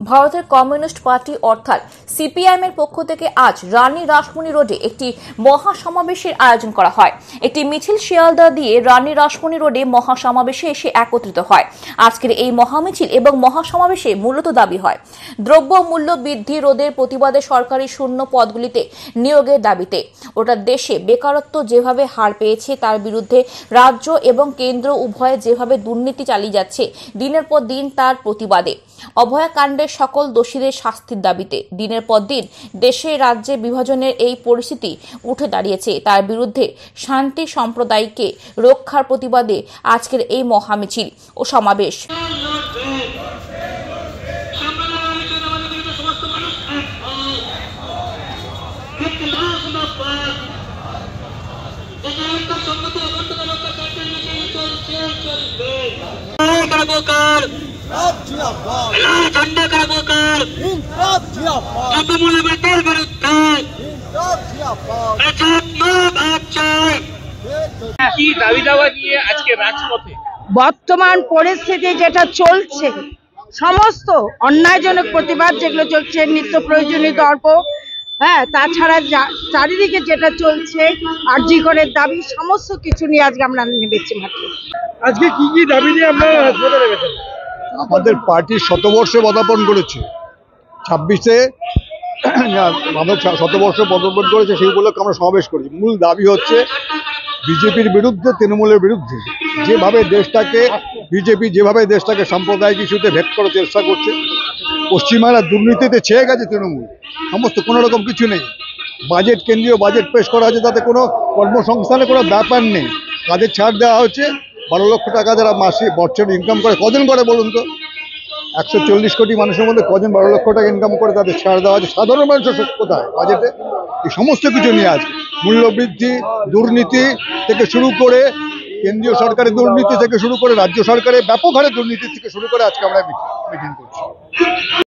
ভারতের communist party অর্থাৎ CPIM এর পক্ষ থেকে আজ রানী রাসমণি রোডে একটি মহাসমাবেশের আয়োজন করা হয়। একটি মিছিল শিয়ালদা দিয়ে রানী রাসমণি রোডে মহাসমাবেশে এসে একত্রিত হয়। আজকের এই মহামিছিল এবং মহাসমাবেশে মূলত দাবি হয় দ্রব্য মূল্য বৃদ্ধি রোধের প্রতিবাদে সরকারি শূন্য পদগুলিতে নিয়োগের দাবিতে, ওটা দেশে বেকারত্ব যেভাবে হার পেয়েছে তার বিরুদ্ধে রাজ্য এবং কেন্দ্র উভয়ে যেভাবে দুর্নীতি চালিয়ে যাচ্ছে দিনের পর দিন তার প্রতিবাদে, অভয়াকাণ্ডের সকল দোষীদের শাস্তির দাবিতে দিনের পর দিন দেশে রাজ্যে বিভাজনের এই পরিস্থিতি উঠে দাঁড়িয়েছে তার বিরুদ্ধে শান্তি সম্প্রদায়কে রক্ষার প্রতিবাদে আজকের এই মহামিছিল ও সমাবেশ। বর্তমান পরিস্থিতি যেটা চলছে, সমস্ত অন্যায়জনক প্রতিবাদ যেগুলো চলছে, নিত্য প্রয়োজনীয় দ্রব্য, তাছাড়া চারিদিকে যেটা চলছে আরজি করের দাবি, সমস্ত কিছু নিয়ে আজকে আমরা নেমেছি মাঠে। আজকে কি কি দাবি নিয়ে আপনারা রাজপথে নেমেছেন? আমাদের পার্টির শতবর্ষে পদার্পণ করেছে 26-এ, আমাদের শতবর্ষ পদার্পণ করেছে, সেই উপলক্ষে আমরা সমাবেশ করেছি। মূল দাবি হচ্ছে বিজেপির বিরুদ্ধে, তৃণমূলের বিরুদ্ধে যেভাবে দেশটাকে বিজেপি যেভাবে দেশটাকে সাম্প্রদায়িক ইস্যুতে ভেদ করার চেষ্টা করছে। পশ্চিমবাংলার দুর্নীতিতে ছেয়ে গেছে তৃণমূল, সমস্ত কোনো রকম কিছু নেই। বাজেট, কেন্দ্রীয় বাজেট পেশ করা হয়েছে, তাতে কোনো কর্মসংস্থানের কোনো ব্যাপার নেই। কাদের ছাড় দেওয়া হচ্ছে? 12 লক্ষ টাকা যারা মাসে বছর ইনকাম করে, কজন করে বলুন তো? 140 কোটি মানুষের মধ্যে কজন 12 লক্ষ টাকা ইনকাম করে তাদের ছাড় দেওয়া হচ্ছে? সাধারণ মানুষের কোথায় বাজেটে? এই সমস্ত কিছু নিয়ে আছে। মূল্যবৃদ্ধি, দুর্নীতি থেকে শুরু করে, কেন্দ্রীয় সরকারের দুর্নীতি থেকে শুরু করে, রাজ্য সরকারের ব্যাপক হারে দুর্নীতি থেকে শুরু করে আজকে আমরা মিটিং করছি।